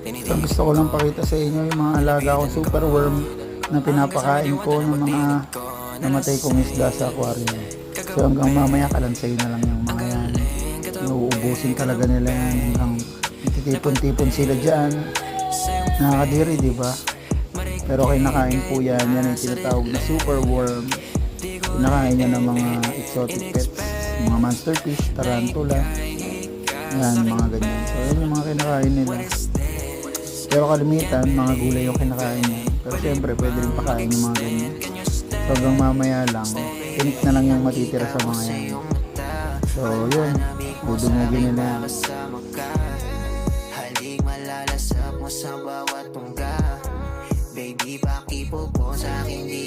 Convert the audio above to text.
So gusto ko lang pakita sa inyo yung mga alaga kong super worm na pinapakain ko ng mga namatay kong isda sa aquarium. So hanggang mamaya kalansay na lang yung mga yan. Nauubusin talaga nila yan hanggang titipon-tipon sila dyan. Nakakadiri, di ba? Pero kinakain po yan. Yan yung tinatawag na super worm. Kinakain yan ng mga exotic pets, mga monster fish, tarantula. Yan, mga ganyan. So yan yung mga kinakain nila. Pero kalimitan, mga gulay yung kinakain niya. Pero siyempre, pwede rin pakain yung mga ganyan. So hanggang mamaya lang, tinik na lang yung matitira sa mga yan. So yun, dudumugin nila yan. Halik malalasap mo sa bawat tungga. Baby, pakipo po sa akin, di